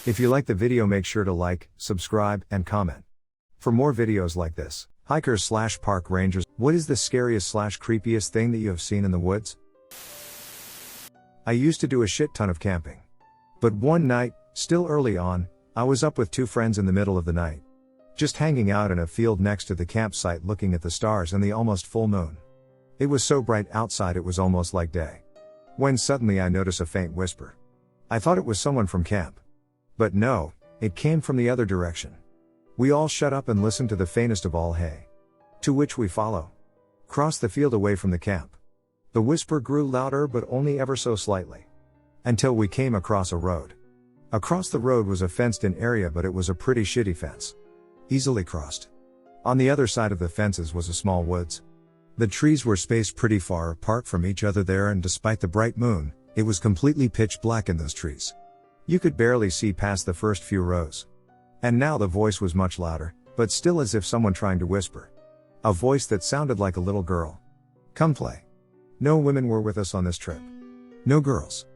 If you like the video, make sure to like, subscribe, and comment. For more videos like this. Hikers/park rangers, what is the scariest/creepiest thing that you have seen in the woods? I used to do a shit ton of camping. But one night, still early on, I was up with two friends in the middle of the night. Just hanging out in a field next to the campsite looking at the stars and the almost full moon. It was so bright outside it was almost like day. When suddenly I noticed a faint whisper. I thought it was someone from camp. But no, it came from the other direction. We all shut up and listened to the faintest of all hey. To which we follow. Cross the field away from the camp. The whisper grew louder but only ever so slightly. Until we came across a road. Across the road was a fenced-in area, but it was a pretty shitty fence. Easily crossed. On the other side of the fences was a small woods. The trees were spaced pretty far apart from each other there, and despite the bright moon, it was completely pitch black in those trees. You could barely see past the first few rows. And now the voice was much louder, but still as if someone trying to whisper. A voice that sounded like a little girl. Come play. No women were with us on this trip. No girls.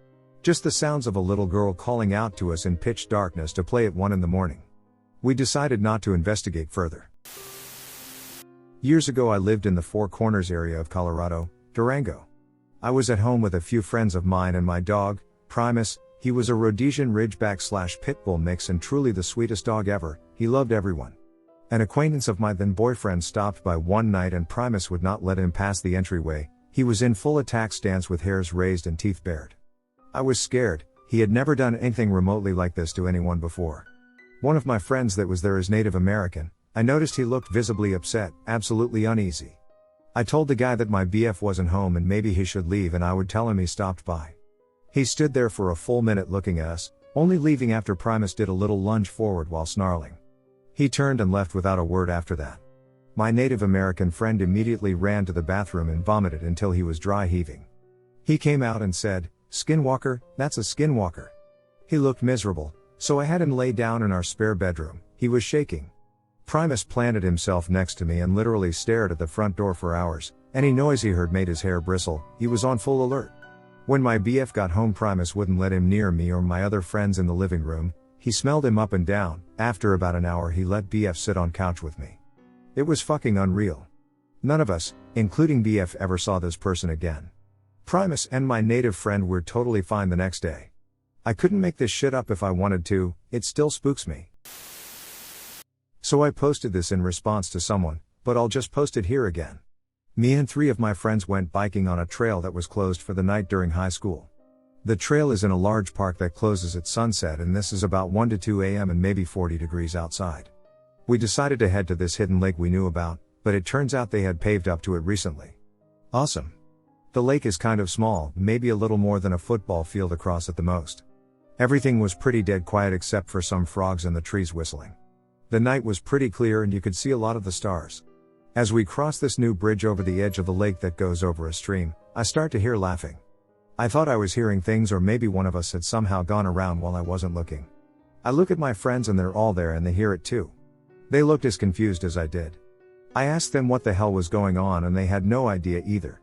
Just the sounds of a little girl calling out to us in pitch darkness to play at 1 a.m. We decided not to investigate further. Years ago I lived in the Four Corners area of Colorado, Durango. I was at home with a few friends of mine and my dog, Primus. He was a Rhodesian Ridgeback/Pit Bull mix and truly the sweetest dog ever. He loved everyone. An acquaintance of my then boyfriend stopped by one night and Primus would not let him pass the entryway. He was in full attack stance with hairs raised and teeth bared. I was scared. He had never done anything remotely like this to anyone before. One of my friends that was there is Native American. I noticed he looked visibly upset, absolutely uneasy. I told the guy that my BF wasn't home and maybe he should leave, and I would tell him he stopped by. He stood there for a full minute looking at us, only leaving after Primus did a little lunge forward while snarling. He turned and left without a word after that. My Native American friend immediately ran to the bathroom and vomited until he was dry heaving. He came out and said, "Skinwalker, that's a skinwalker." He looked miserable, so I had him lay down in our spare bedroom. He was shaking. Primus planted himself next to me and literally stared at the front door for hours. Any noise he heard made his hair bristle. He was on full alert. When my BF got home, Primus wouldn't let him near me or my other friends in the living room. He smelled him up and down. After about an hour he let BF sit on couch with me. It was fucking unreal. None of us, including BF, ever saw this person again. Primus and my native friend were totally fine the next day. I couldn't make this shit up if I wanted to, it still spooks me. So I posted this in response to someone, but I'll just post it here again. Me and 3 of my friends went biking on a trail that was closed for the night during high school. The trail is in a large park that closes at sunset, and this is about 1 to 2 a.m. and maybe 40 degrees outside. We decided to head to this hidden lake we knew about, but it turns out they had paved up to it recently. Awesome. The lake is kind of small, maybe a little more than a football field across at the most. Everything was pretty dead quiet except for some frogs and the trees whistling. The night was pretty clear and you could see a lot of the stars. As we cross this new bridge over the edge of the lake that goes over a stream, I start to hear laughing. I thought I was hearing things, or maybe one of us had somehow gone around while I wasn't looking. I look at my friends and they're all there and they hear it too. They looked as confused as I did. I asked them what the hell was going on and they had no idea either.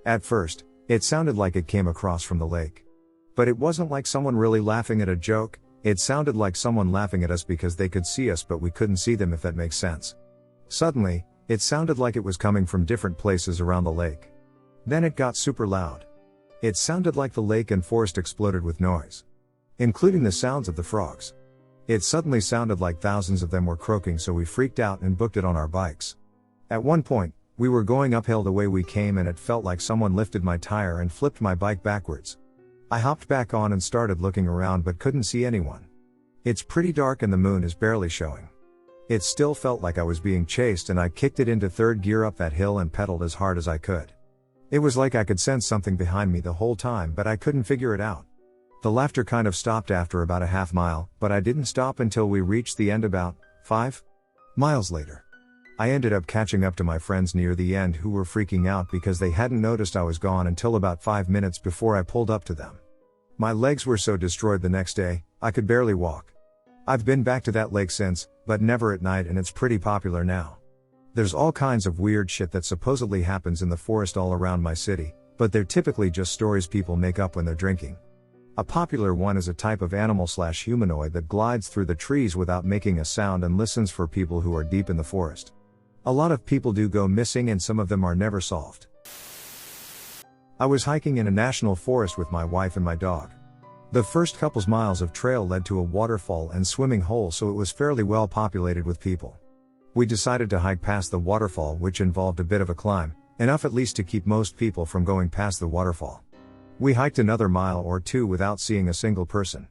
At first, it sounded like it came across from the lake. But it wasn't like someone really laughing at a joke, it sounded like someone laughing at us because they could see us but we couldn't see them, if that makes sense. Suddenly, it sounded like it was coming from different places around the lake. Then it got super loud. It sounded like the lake and forest exploded with noise. Including the sounds of the frogs. It suddenly sounded like thousands of them were croaking, so we freaked out and booked it on our bikes. At one point, we were going uphill the way we came and it felt like someone lifted my tire and flipped my bike backwards. I hopped back on and started looking around but couldn't see anyone. It's pretty dark and the moon is barely showing. It still felt like I was being chased and I kicked it into third gear up that hill and pedaled as hard as I could. It was like I could sense something behind me the whole time, but I couldn't figure it out. The laughter kind of stopped after about a half mile, but I didn't stop until we reached the end about 5 miles later. I ended up catching up to my friends near the end who were freaking out because they hadn't noticed I was gone until about 5 minutes before I pulled up to them. My legs were so destroyed the next day, I could barely walk. I've been back to that lake since, but never at night, and it's pretty popular now. There's all kinds of weird shit that supposedly happens in the forest all around my city, but they're typically just stories people make up when they're drinking. A popular one is a type of animal/humanoid that glides through the trees without making a sound and listens for people who are deep in the forest. A lot of people do go missing and some of them are never solved. I was hiking in a national forest with my wife and my dog. The first couple miles of trail led to a waterfall and swimming hole, so it was fairly well populated with people. We decided to hike past the waterfall, which involved a bit of a climb, enough at least to keep most people from going past the waterfall. We hiked another mile or two without seeing a single person.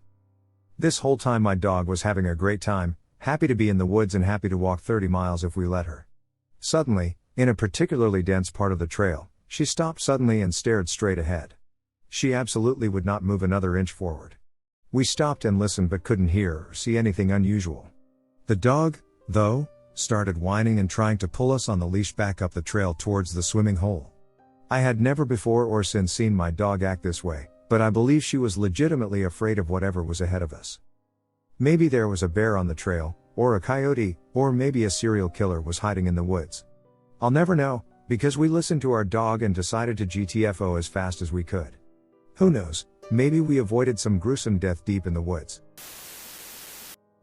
This whole time my dog was having a great time, happy to be in the woods and happy to walk 30 miles if we let her. Suddenly, in a particularly dense part of the trail, she stopped suddenly and stared straight ahead. She absolutely would not move another inch forward. We stopped and listened but couldn't hear or see anything unusual. The dog, though, started whining and trying to pull us on the leash back up the trail towards the swimming hole. I had never before or since seen my dog act this way, but I believe she was legitimately afraid of whatever was ahead of us. Maybe there was a bear on the trail, or a coyote, or maybe a serial killer was hiding in the woods. I'll never know, because we listened to our dog and decided to GTFO as fast as we could. Who knows, maybe we avoided some gruesome death deep in the woods.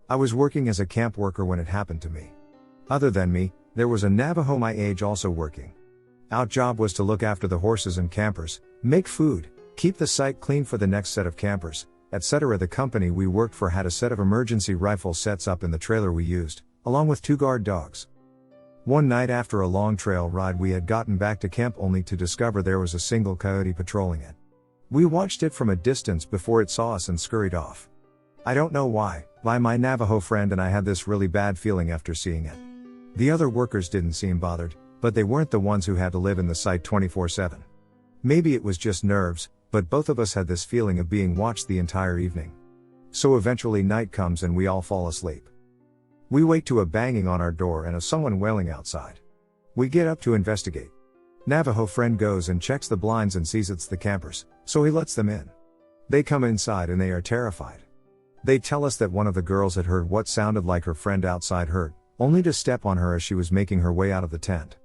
I was working as a camp worker when it happened to me. Other than me, there was a Navajo my age also working. Our job was to look after the horses and campers, make food, keep the site clean for the next set of campers, etc. The company we worked for had a set of emergency rifle sets up in the trailer we used, along with 2 guard dogs. One night after a long trail ride we had gotten back to camp only to discover there was a single coyote patrolling it. We watched it from a distance before it saw us and scurried off. I don't know why, my Navajo friend and I had this really bad feeling after seeing it. The other workers didn't seem bothered, but they weren't the ones who had to live in the site 24/7. Maybe it was just nerves, but both of us had this feeling of being watched the entire evening. So eventually night comes and we all fall asleep. We wake to a banging on our door and someone wailing outside. We get up to investigate. Navajo friend goes and checks the blinds and sees it's the campers, so he lets them in. They come inside and they are terrified. They tell us that one of the girls had heard what sounded like her friend outside hurt, only to step on her as she was making her way out of the tent.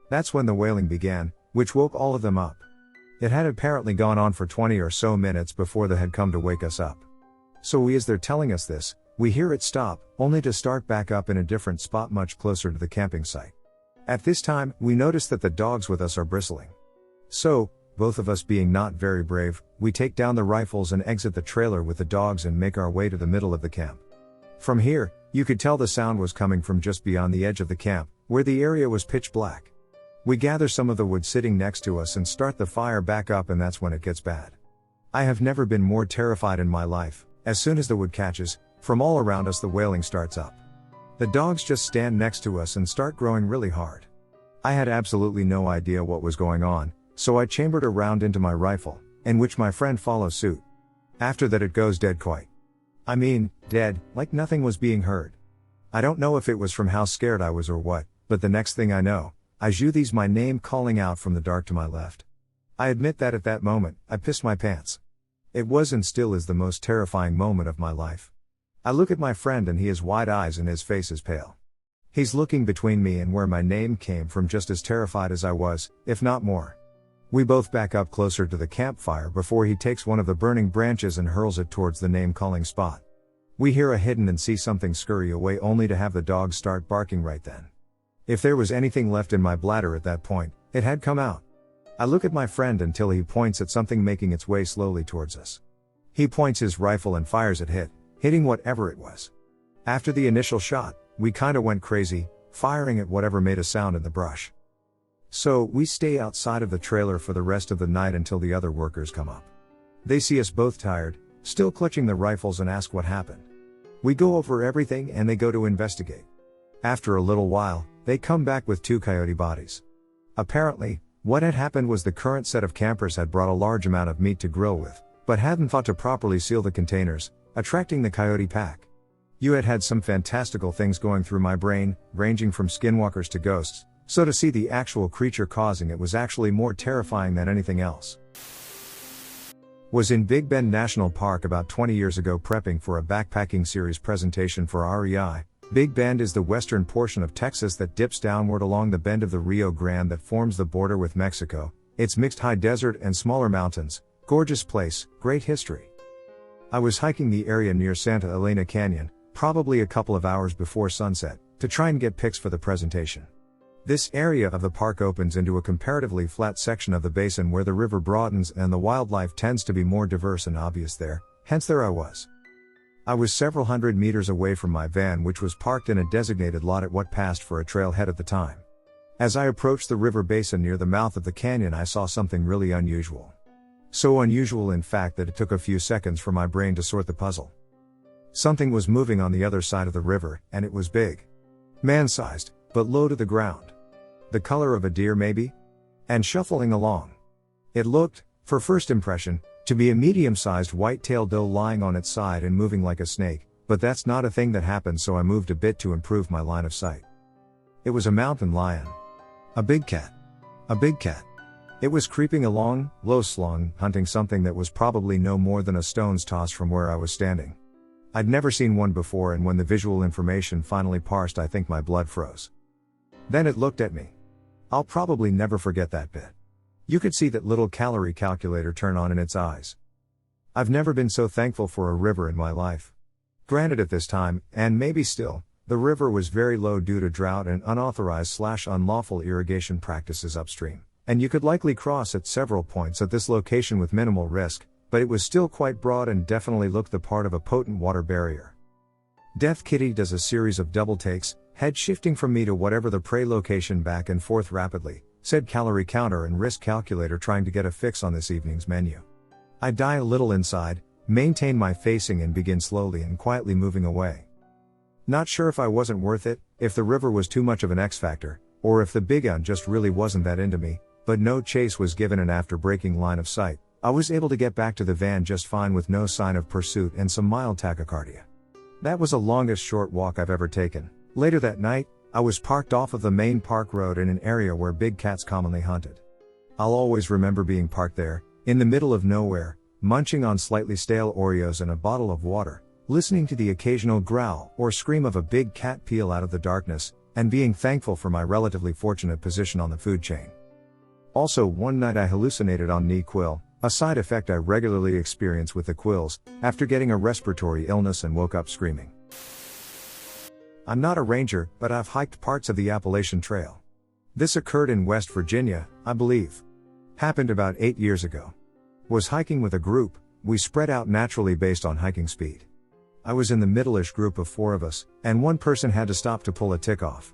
That's when the wailing began, which woke all of them up. It had apparently gone on for 20 or so minutes before they had come to wake us up. So as they're telling us this, we hear it stop, only to start back up in a different spot much closer to the camping site. At this time, we notice that the dogs with us are bristling. So, both of us being not very brave, we take down the rifles and exit the trailer with the dogs and make our way to the middle of the camp. From here, you could tell the sound was coming from just beyond the edge of the camp, where the area was pitch black. We gather some of the wood sitting next to us and start the fire back up, and that's when it gets bad. I have never been more terrified in my life. As soon as the wood catches, from all around us the wailing starts up. The dogs just stand next to us and start growing really hard. I had absolutely no idea what was going on, so I chambered a round into my rifle, in which my friend follows suit. After that it goes dead quiet. I mean, dead, like nothing was being heard. I don't know if it was from how scared I was or what, but the next thing I know, I hear my name calling out from the dark to my left. I admit that at that moment, I pissed my pants. It was and still is the most terrifying moment of my life. I look at my friend and he has wide eyes and his face is pale. He's looking between me and where my name came from, just as terrified as I was, if not more. We both back up closer to the campfire before he takes one of the burning branches and hurls it towards the name-calling spot. We hear a hidden and see something scurry away, only to have the dogs start barking right then. If there was anything left in my bladder at that point, it had come out. I look at my friend until he points at something making its way slowly towards us. He points his rifle and fires at hitting whatever it was. After the initial shot, we kinda went crazy, firing at whatever made a sound in the brush. So, we stay outside of the trailer for the rest of the night until the other workers come up. They see us both tired, still clutching the rifles, and ask what happened. We go over everything and they go to investigate. After a little while, they come back with 2 coyote bodies. Apparently, what had happened was the current set of campers had brought a large amount of meat to grill with, but hadn't thought to properly seal the containers, attracting the coyote pack. You had some fantastical things going through my brain, ranging from skinwalkers to ghosts, so to see the actual creature causing it was actually more terrifying than anything else. Was in Big Bend National Park about 20 years ago prepping for a backpacking series presentation for REI. Big Bend is the western portion of Texas that dips downward along the bend of the Rio Grande that forms the border with Mexico, It's mixed high desert and smaller mountains, gorgeous place, great history. I was hiking the area near Santa Elena Canyon, probably a couple of hours before sunset, to try and get pics for the presentation. This area of the park opens into a comparatively flat section of the basin where the river broadens and the wildlife tends to be more diverse and obvious there, hence there I was. I was several hundred meters away from my van, which was parked in a designated lot at what passed for a trailhead at the time. As I approached the river basin near the mouth of the canyon, I saw something really unusual. So unusual in fact that it took a few seconds for my brain to sort the puzzle. Something was moving on the other side of the river, and it was big. Man-sized, but low to the ground. The color of a deer maybe? And shuffling along. It looked, for first impression, to be a medium-sized white-tailed doe lying on its side and moving like a snake, but that's not a thing that happens, so I moved a bit to improve my line of sight. It was a mountain lion. A big cat. A big cat. It was creeping along, low-slung, hunting something that was probably no more than a stone's toss from where I was standing. I'd never seen one before, and when the visual information finally parsed, I think my blood froze. Then it looked at me. I'll probably never forget that bit. You could see that little calorie calculator turn on in its eyes. I've never been so thankful for a river in my life. Granted, at this time, and maybe still, the river was very low due to drought and unauthorized/unlawful irrigation practices upstream, and you could likely cross at several points at this location with minimal risk, but it was still quite broad and definitely looked the part of a potent water barrier. Death Kitty does a series of double takes, head shifting from me to whatever the prey location back and forth rapidly, said calorie counter and risk calculator trying to get a fix on this evening's menu. I die a little inside, maintain my facing and begin slowly and quietly moving away. Not sure if I wasn't worth it, if the river was too much of an X factor, or if the big un just really wasn't that into me, but no chase was given, and after breaking line of sight, I was able to get back to the van just fine with no sign of pursuit and some mild tachycardia. That was the longest short walk I've ever taken. Later that night, I was parked off of the main park road in an area where big cats commonly hunted. I'll always remember being parked there, in the middle of nowhere, munching on slightly stale Oreos and a bottle of water, listening to the occasional growl or scream of a big cat peel out of the darkness, and being thankful for my relatively fortunate position on the food chain. Also, one night I hallucinated on NyQuil, a side effect I regularly experience with the quills, after getting a respiratory illness and woke up screaming. I'm not a ranger, but I've hiked parts of the Appalachian Trail. This occurred in West Virginia, I believe. Happened about 8 years ago. Was hiking with a group, we spread out naturally based on hiking speed. I was in the middle-ish group of 4 of us, and one person had to stop to pull a tick off.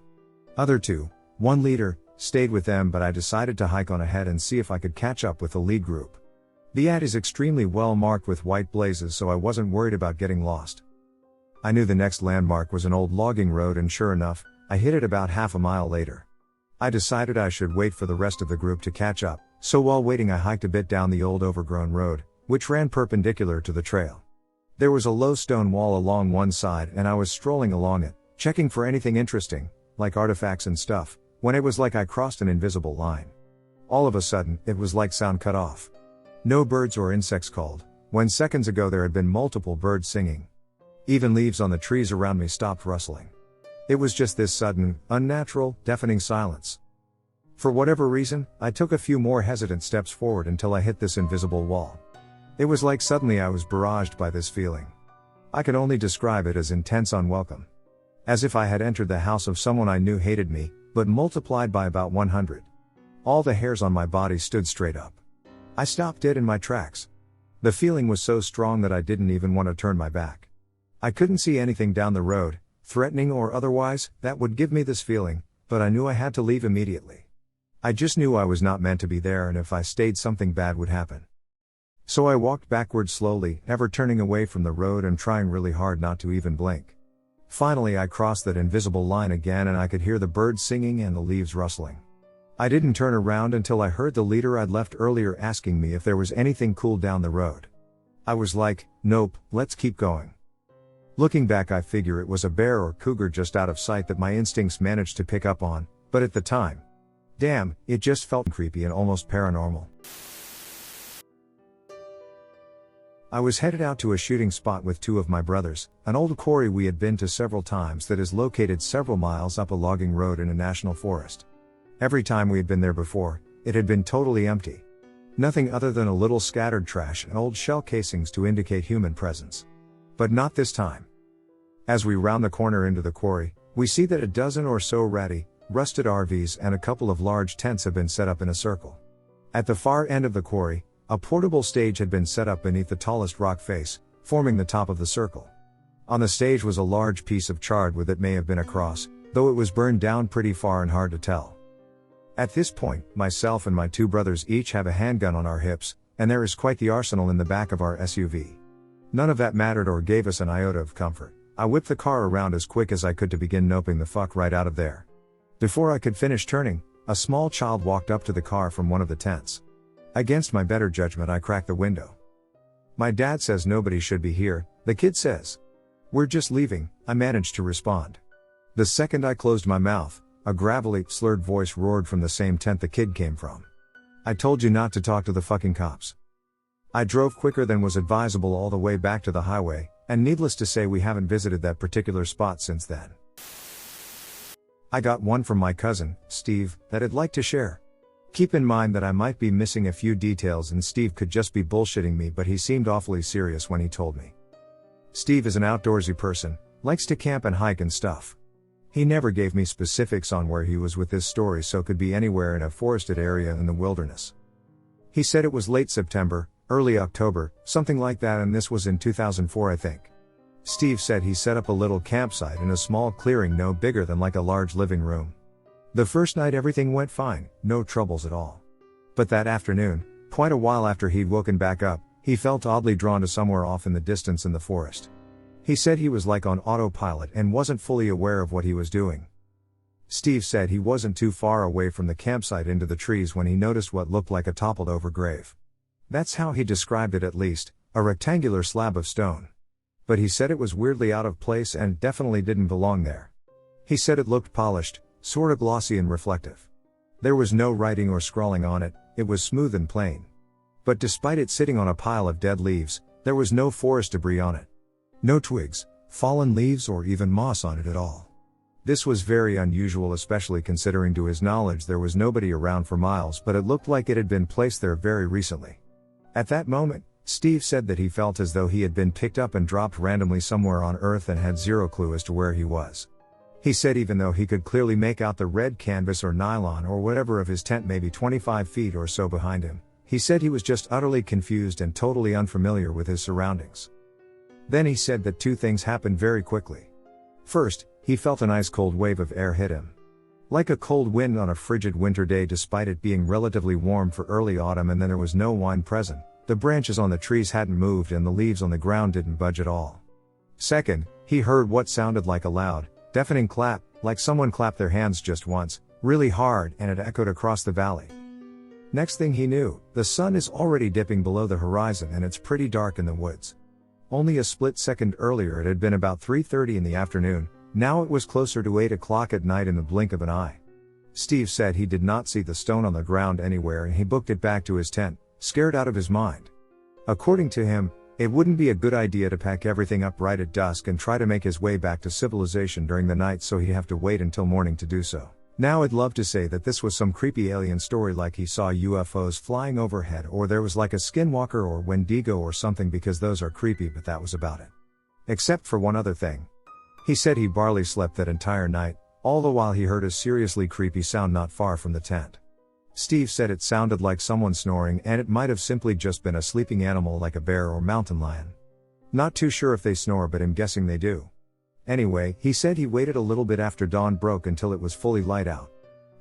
Other 2, one leader, stayed with them, but I decided to hike on ahead and see if I could catch up with the lead group. The ad is extremely well marked with white blazes, so I wasn't worried about getting lost. I knew the next landmark was an old logging road, and sure enough, I hit it about half a mile later. I decided I should wait for the rest of the group to catch up, so while waiting I hiked a bit down the old overgrown road, which ran perpendicular to the trail. There was a low stone wall along one side, and I was strolling along it, checking for anything interesting, like artifacts and stuff, when it was like I crossed an invisible line. All of a sudden, it was like sound cut off. No birds or insects called, when seconds ago there had been multiple birds singing. Even leaves on the trees around me stopped rustling. It was just this sudden, unnatural, deafening silence. For whatever reason, I took a few more hesitant steps forward until I hit this invisible wall. It was like suddenly I was barraged by this feeling. I could only describe it as intense unwelcome. As if I had entered the house of someone I knew hated me, but multiplied by about 100. All the hairs on my body stood straight up. I stopped dead in my tracks. The feeling was so strong that I didn't even want to turn my back. I couldn't see anything down the road, threatening or otherwise, that would give me this feeling, but I knew I had to leave immediately. I just knew I was not meant to be there, and if I stayed something bad would happen. So I walked backwards slowly, never turning away from the road and trying really hard not to even blink. Finally I crossed that invisible line again, and I could hear the birds singing and the leaves rustling. I didn't turn around until I heard the leader I'd left earlier asking me if there was anything cool down the road. I was like, nope, let's keep going. Looking back, I figure it was a bear or cougar just out of sight that my instincts managed to pick up on, but at the time, damn, it just felt creepy and almost paranormal. I was headed out to a shooting spot with 2 of my brothers, an old quarry we had been to several times that is located several miles up a logging road in a national forest. Every time we had been there before, It had been totally empty. Nothing other than a little scattered trash and old shell casings to indicate human presence. But not this time. As we round the corner into the quarry, we see that a dozen or so ratty, rusted RVs and a couple of large tents have been set up in a circle. At the far end of the quarry, a portable stage had been set up beneath the tallest rock face, forming the top of the circle. On the stage was a large piece of charred wood that may have been a cross, though it was burned down pretty far and hard to tell. At this point, myself and my two brothers each have a handgun on our hips, and there is quite the arsenal in the back of our SUV. None of that mattered or gave us an iota of comfort. I whipped the car around as quick as I could to begin noping the fuck right out of there. Before I could finish turning, a small child walked up to the car from one of the tents. Against my better judgment, I cracked the window. "My dad says nobody should be here," the kid says. "We're just leaving," I managed to respond. The second I closed my mouth, a gravelly, slurred voice roared from the same tent the kid came from. "I told you not to talk to the fucking cops." I drove quicker than was advisable all the way back to the highway, and needless to say we haven't visited that particular spot since then. I got one from my cousin, Steve, that I'd like to share. Keep in mind that I might be missing a few details and Steve could just be bullshitting me, but he seemed awfully serious when he told me. Steve is an outdoorsy person, likes to camp and hike and stuff. He never gave me specifics on where he was with this story, so could be anywhere in a forested area in the wilderness. He said it was late September, early October, something like that, and this was in 2004 I think. Steve said he set up a little campsite in a small clearing no bigger than like a large living room. The first night everything went fine, no troubles at all. But that afternoon, quite a while after he'd woken back up, he felt oddly drawn to somewhere off in the distance in the forest. He said he was like on autopilot and wasn't fully aware of what he was doing. Steve said he wasn't too far away from the campsite into the trees when he noticed what looked like a toppled over grave. That's how he described it, at least, a rectangular slab of stone. But he said it was weirdly out of place and definitely didn't belong there. He said it looked polished, sorta glossy and reflective. There was no writing or scrawling on it, it was smooth and plain. But despite it sitting on a pile of dead leaves, there was no forest debris on it. No twigs, fallen leaves or even moss on it at all. This was very unusual, especially considering to his knowledge there was nobody around for miles, but it looked like it had been placed there very recently. At that moment, Steve said that he felt as though he had been picked up and dropped randomly somewhere on Earth and had zero clue as to where he was. He said even though he could clearly make out the red canvas or nylon or whatever of his tent maybe 25 feet or so behind him, he said he was just utterly confused and totally unfamiliar with his surroundings. Then he said that two things happened very quickly. First, he felt an ice-cold wave of air hit him. Like a cold wind on a frigid winter day despite it being relatively warm for early autumn, and then there was no wind present, the branches on the trees hadn't moved and the leaves on the ground didn't budge at all. Second, he heard what sounded like a loud, deafening clap, like someone clapped their hands just once, really hard, and it echoed across the valley. Next thing he knew, the sun is already dipping below the horizon and it's pretty dark in the woods. Only a split second earlier it had been about 3:30 in the afternoon, now it was closer to 8 o'clock at night in the blink of an eye. Steve said he did not see the stone on the ground anywhere and he booked it back to his tent, scared out of his mind. According to him, it wouldn't be a good idea to pack everything up right at dusk and try to make his way back to civilization during the night, so he'd have to wait until morning to do so. Now I'd love to say that this was some creepy alien story like he saw UFOs flying overhead or there was like a skinwalker or Wendigo or something, because those are creepy, but that was about it. Except for one other thing. He said he barely slept that entire night, all the while he heard a seriously creepy sound not far from the tent. Steve said it sounded like someone snoring, and it might have simply just been a sleeping animal like a bear or mountain lion. Not too sure if they snore, but I'm guessing they do. Anyway, he said he waited a little bit after dawn broke until it was fully light out.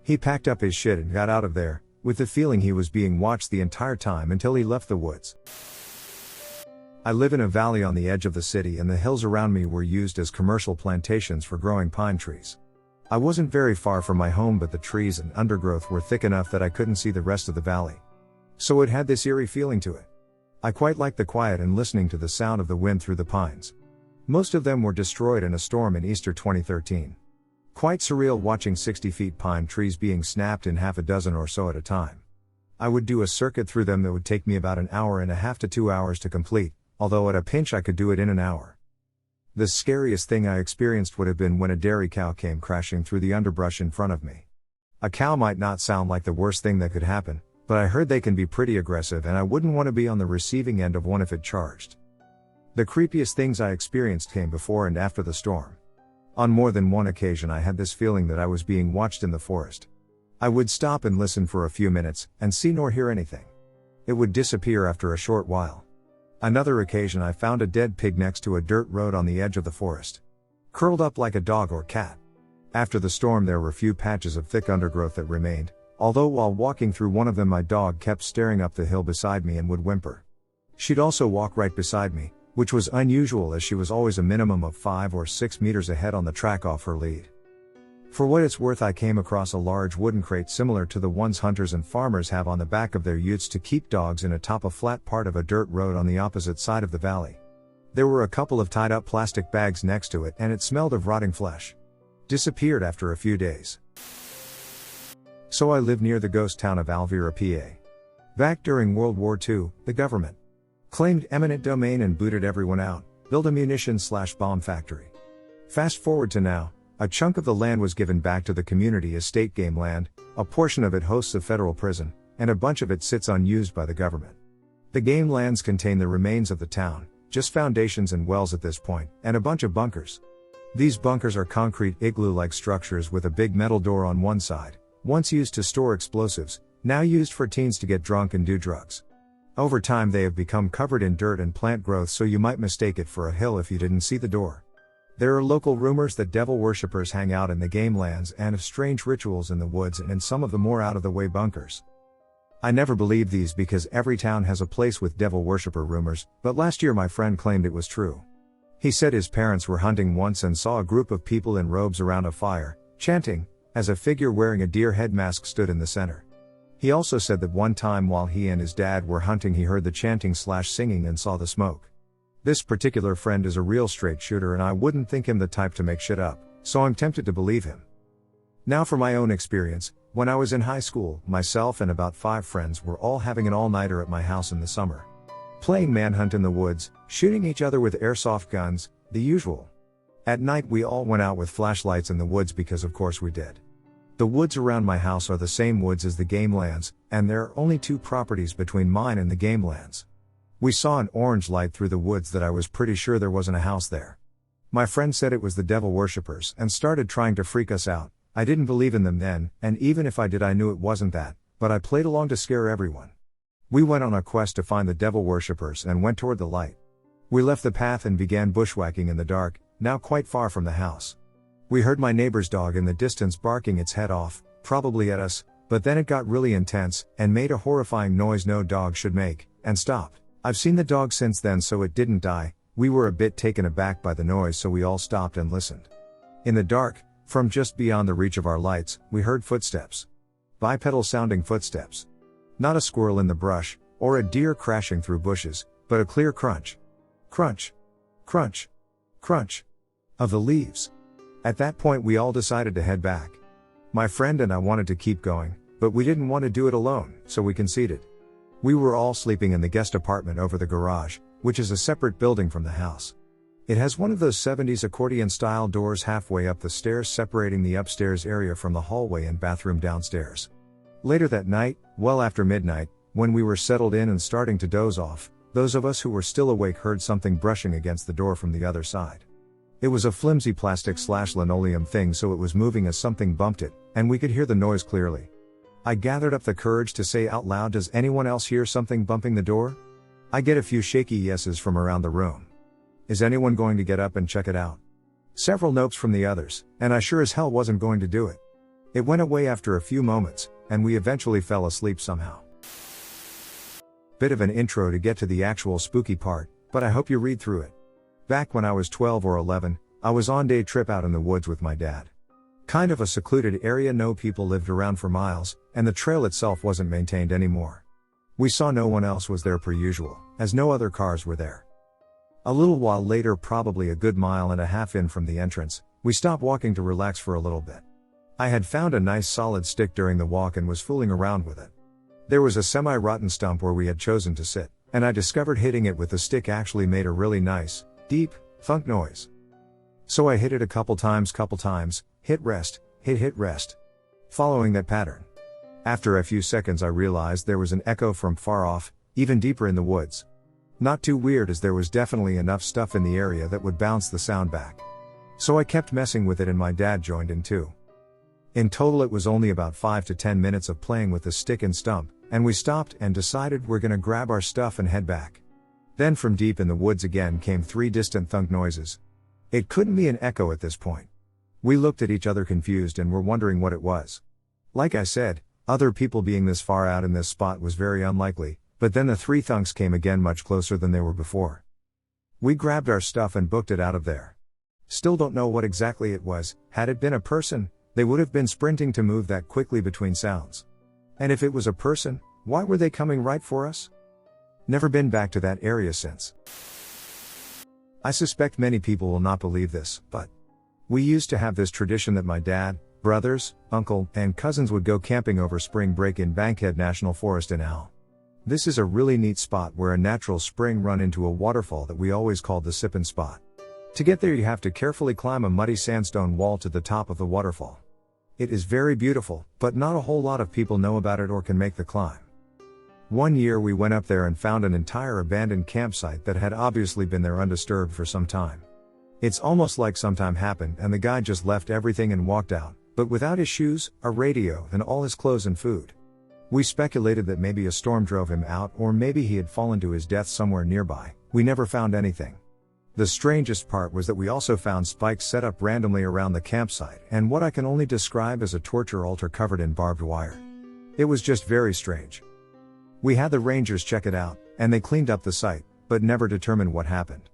He packed up his shit and got out of there, with the feeling he was being watched the entire time until he left the woods. I live in a valley on the edge of the city, and the hills around me were used as commercial plantations for growing pine trees. I wasn't very far from my home, but the trees and undergrowth were thick enough that I couldn't see the rest of the valley. So it had this eerie feeling to it. I quite liked the quiet and listening to the sound of the wind through the pines. Most of them were destroyed in a storm in Easter 2013. Quite surreal watching 60 feet pine trees being snapped in half a dozen or so at a time. I would do a circuit through them that would take me about an hour and a half to 2 hours to complete, although at a pinch I could do it in an hour. The scariest thing I experienced would have been when a dairy cow came crashing through the underbrush in front of me. A cow might not sound like the worst thing that could happen, but I heard they can be pretty aggressive and I wouldn't want to be on the receiving end of one if it charged. The creepiest things I experienced came before and after the storm. On more than one occasion I had this feeling that I was being watched in the forest. I would stop and listen for a few minutes, and see nor hear anything. It would disappear after a short while. Another occasion I found a dead pig next to a dirt road on the edge of the forest. Curled up like a dog or cat. After the storm there were few patches of thick undergrowth that remained, although while walking through one of them my dog kept staring up the hill beside me and would whimper. She'd also walk right beside me, which was unusual as she was always a minimum of 5 or 6 meters ahead on the track off her lead. For what it's worth, I came across a large wooden crate similar to the ones hunters and farmers have on the back of their utes to keep dogs in atop a flat part of a dirt road on the opposite side of the valley. There were a couple of tied up plastic bags next to it and it smelled of rotting flesh. Disappeared after a few days. So I live near the ghost town of Alvira, PA. Back during World War II, the government claimed eminent domain and booted everyone out, built a munitions/bomb factory. Fast forward to now. A chunk of the land was given back to the community as state game land, a portion of it hosts a federal prison, and a bunch of it sits unused by the government. The game lands contain the remains of the town, just foundations and wells at this point, and a bunch of bunkers. These bunkers are concrete igloo-like structures with a big metal door on one side, once used to store explosives, now used for teens to get drunk and do drugs. Over time they have become covered in dirt and plant growth, so you might mistake it for a hill if you didn't see the door. There are local rumors that devil worshippers hang out in the game lands and of strange rituals in the woods and in some of the more out-of-the-way bunkers. I never believed these because every town has a place with devil worshipper rumors, but last year my friend claimed it was true. He said his parents were hunting once and saw a group of people in robes around a fire, chanting, as a figure wearing a deer head mask stood in the center. He also said that one time while he and his dad were hunting he heard the chanting/singing and saw the smoke. This particular friend is a real straight shooter and I wouldn't think him the type to make shit up, so I'm tempted to believe him. Now for my own experience, when I was in high school, myself and about 5 friends were all having an all-nighter at my house in the summer. Playing manhunt in the woods, shooting each other with airsoft guns, the usual. At night we all went out with flashlights in the woods because of course we did. The woods around my house are the same woods as the game lands, and there are only 2 properties between mine and the game lands. We saw an orange light through the woods that I was pretty sure there wasn't a house there. My friend said it was the devil worshippers and started trying to freak us out. I didn't believe in them then, and even if I did I knew it wasn't that, but I played along to scare everyone. We went on a quest to find the devil worshippers and went toward the light. We left the path and began bushwhacking in the dark, now quite far from the house. We heard my neighbor's dog in the distance barking its head off, probably at us, but then it got really intense and made a horrifying noise no dog should make, and stopped. I've seen the dog since then so it didn't die. We were a bit taken aback by the noise so we all stopped and listened. In the dark, from just beyond the reach of our lights, we heard footsteps. Bipedal sounding footsteps. Not a squirrel in the brush, or a deer crashing through bushes, but a clear crunch. Crunch. Crunch. Crunch. Of the leaves. At that point we all decided to head back. My friend and I wanted to keep going, but we didn't want to do it alone, so we conceded. We were all sleeping in the guest apartment over the garage, which is a separate building from the house. It has one of those 70s accordion-style doors halfway up the stairs separating the upstairs area from the hallway and bathroom downstairs. Later that night, well after midnight, when we were settled in and starting to doze off, those of us who were still awake heard something brushing against the door from the other side. It was a flimsy plastic/linoleum thing so it was moving as something bumped it, and we could hear the noise clearly. I gathered up the courage to say out loud, "Does anyone else hear something bumping the door?" I get a few shaky yeses from around the room. Is anyone going to get up and check it out? Several nopes from the others, and I sure as hell wasn't going to do it. It went away after a few moments, and we eventually fell asleep somehow. Bit of an intro to get to the actual spooky part, but I hope you read through it. Back when I was 12 or 11, I was on day trip out in the woods with my dad. Kind of a secluded area, no people lived around for miles, and the trail itself wasn't maintained anymore. We saw no one else was there per usual, as no other cars were there. A little while later, probably a good mile and a half in from the entrance, we stopped walking to relax for a little bit. I had found a nice solid stick during the walk and was fooling around with it. There was a semi-rotten stump where we had chosen to sit, and I discovered hitting it with the stick actually made a really nice, deep, thunk noise. So I hit it a couple times, hit rest, hit rest. following that pattern. After a few seconds I realized there was an echo from far off, even deeper in the woods. Not too weird, as there was definitely enough stuff in the area that would bounce the sound back. So I kept messing with it and my dad joined in too. In total it was only about 5 to 10 minutes of playing with the stick and stump, and we stopped and decided we're gonna grab our stuff and head back. Then from deep in the woods again came 3 distant thunk noises. It couldn't be an echo at this point. We looked at each other confused and were wondering what it was. Like I said, other people being this far out in this spot was very unlikely, but then the 3 thunks came again much closer than they were before. We grabbed our stuff and booked it out of there. Still don't know what exactly it was. Had it been a person, they would have been sprinting to move that quickly between sounds. And if it was a person, why were they coming right for us? Never been back to that area since. I suspect many people will not believe this, but we used to have this tradition that my dad, brothers, uncle, and cousins would go camping over spring break in Bankhead National Forest in Al. This is a really neat spot where a natural spring run into a waterfall that we always called the Sippin' Spot. To get there you have to carefully climb a muddy sandstone wall to the top of the waterfall. It is very beautiful, but not a whole lot of people know about it or can make the climb. One year we went up there and found an entire abandoned campsite that had obviously been there undisturbed for some time. It's almost like sometime happened and the guy just left everything and walked out, but without his shoes, a radio, and all his clothes and food. We speculated that maybe a storm drove him out or maybe he had fallen to his death somewhere nearby. We never found anything. The strangest part was that we also found spikes set up randomly around the campsite and what I can only describe as a torture altar covered in barbed wire. It was just very strange. We had the rangers check it out, and they cleaned up the site, but never determined what happened.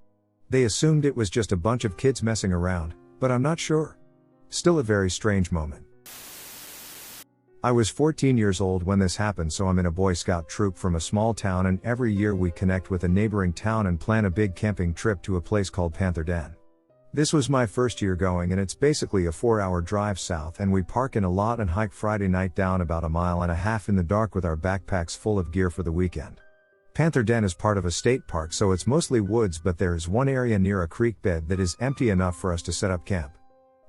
They assumed it was just a bunch of kids messing around, but I'm not sure. Still a very strange moment. I was 14 years old when this happened, so I'm in a Boy Scout troop from a small town, and every year we connect with a neighboring town and plan a big camping trip to a place called Panther Den. This was my first year going, and it's basically a 4-hour drive south, and we park in a lot and hike Friday night down about 1.5 miles in the dark with our backpacks full of gear for the weekend. Panther Den is part of a state park, so it's mostly woods, but there is one area near a creek bed that is empty enough for us to set up camp.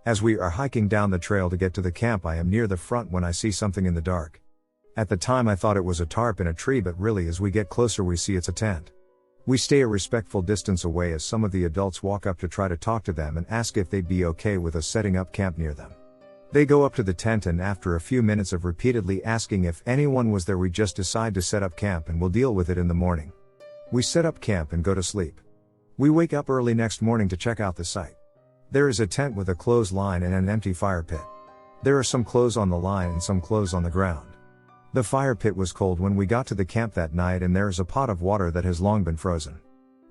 As we are hiking down the trail to get to the camp, I am near the front when I see something in the dark. At the time I thought it was a tarp in a tree, but really as we get closer we see it's a tent. We stay a respectful distance away as some of the adults walk up to try to talk to them and ask if they'd be okay with us setting up camp near them. They go up to the tent, and after a few minutes of repeatedly asking if anyone was there, we just decide to set up camp and we'll deal with it in the morning. We set up camp and go to sleep. We wake up early next morning to check out the site. There is a tent with a clothesline and an empty fire pit. There are some clothes on the line and some clothes on the ground. The fire pit was cold when we got to the camp that night, and there is a pot of water that has long been frozen.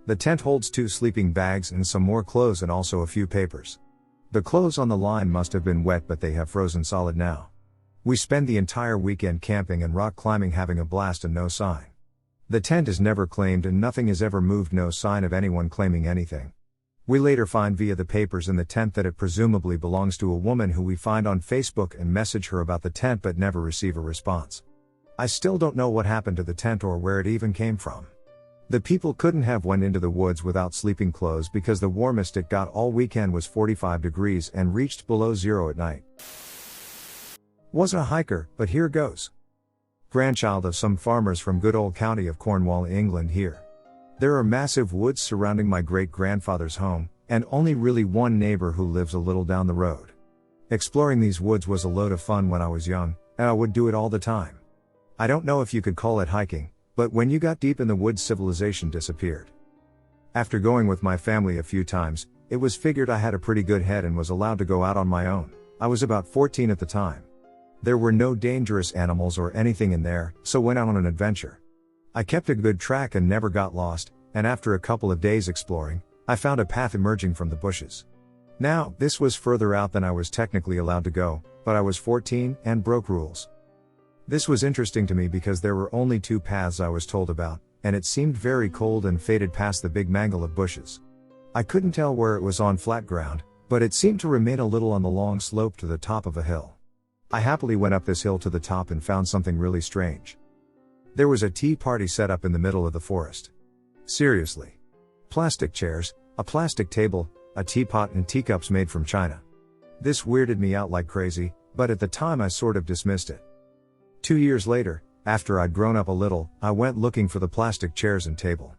The tent holds 2 sleeping bags and some more clothes and also a few papers. The clothes on the line must have been wet, but they have frozen solid now. We spend the entire weekend camping and rock climbing, having a blast, and no sign. The tent is never claimed and nothing is ever moved, no sign of anyone claiming anything. We later find via the papers in the tent that it presumably belongs to a woman who we find on Facebook and message her about the tent but never receive a response. I still don't know what happened to the tent or where it even came from. The people couldn't have went into the woods without sleeping clothes because the warmest it got all weekend was 45 degrees and reached below zero at night. Wasn't a hiker, but here goes. Grandchild of some farmers from good old county of Cornwall, England here. There are massive woods surrounding my great-grandfather's home, and only really one neighbor who lives a little down the road. Exploring these woods was a load of fun when I was young, and I would do it all the time. I don't know if you could call it hiking, but when you got deep in the woods, civilization disappeared. After going with my family a few times, it was figured I had a pretty good head and was allowed to go out on my own. I was about 14 at the time. There were no dangerous animals or anything in there, so went out on an adventure. I kept a good track and never got lost, and after a couple of days exploring, I found a path emerging from the bushes. Now, this was further out than I was technically allowed to go, but I was 14 and broke rules. This was interesting to me because there were only 2 paths I was told about, and it seemed very cold and faded past the big mangle of bushes. I couldn't tell where it was on flat ground, but it seemed to remain a little on the long slope to the top of a hill. I happily went up this hill to the top and found something really strange. There was a tea party set up in the middle of the forest. Seriously. Plastic chairs, a plastic table, a teapot and teacups made from china. This weirded me out like crazy, but at the time I sort of dismissed it. 2 years later, after I'd grown up a little, I went looking for the plastic chairs and table.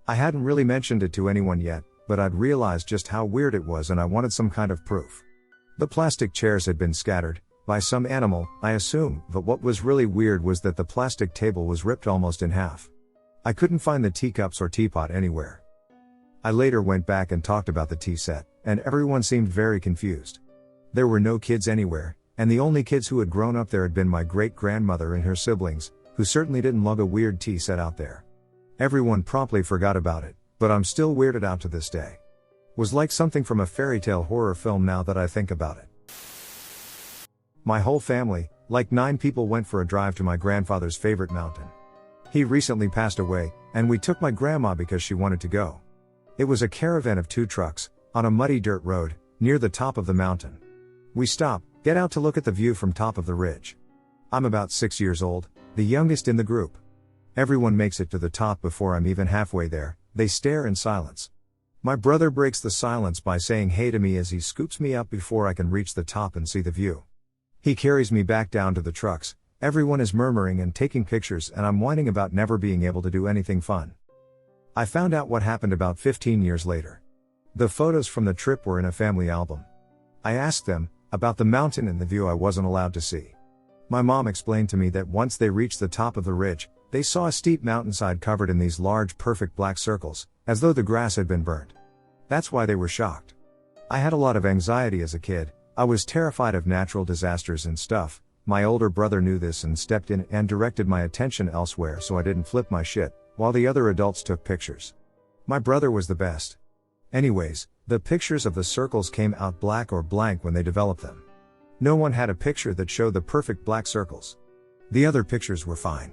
I hadn't really mentioned it to anyone yet, but I'd realized just how weird it was and I wanted some kind of proof. The plastic chairs had been scattered, by some animal, I assume, but what was really weird was that the plastic table was ripped almost in half. I couldn't find the teacups or teapot anywhere. I later went back and talked about the tea set, and everyone seemed very confused. There were no kids anywhere, and the only kids who had grown up there had been my great-grandmother and her siblings, who certainly didn't lug a weird tea set out there. Everyone promptly forgot about it, but I'm still weirded out to this day. Was like something from a fairy tale horror film now that I think about it. My whole family, like 9 people, went for a drive to my grandfather's favorite mountain. He recently passed away, and we took my grandma because she wanted to go. It was a caravan of 2 trucks, on a muddy dirt road, near the top of the mountain. We stop, get out to look at the view from top of the ridge. I'm about 6 years old, the youngest in the group. Everyone makes it to the top before I'm even halfway there. They stare in silence. My brother breaks the silence by saying hey to me as he scoops me up before I can reach the top and see the view. He carries me back down to the trucks. Everyone is murmuring and taking pictures, and I'm whining about never being able to do anything fun. I found out what happened about 15 years later. The photos from the trip were in a family album. I asked them about the mountain and the view I wasn't allowed to see. My mom explained to me that once they reached the top of the ridge, they saw a steep mountainside covered in these large perfect black circles, as though the grass had been burnt. That's why they were shocked. I had a lot of anxiety as a kid. I was terrified of natural disasters and stuff. My older brother knew this and stepped in and directed my attention elsewhere so I didn't flip my shit, while the other adults took pictures. My brother was the best. Anyways, the pictures of the circles came out black or blank when they developed them. No one had a picture that showed the perfect black circles. The other pictures were fine.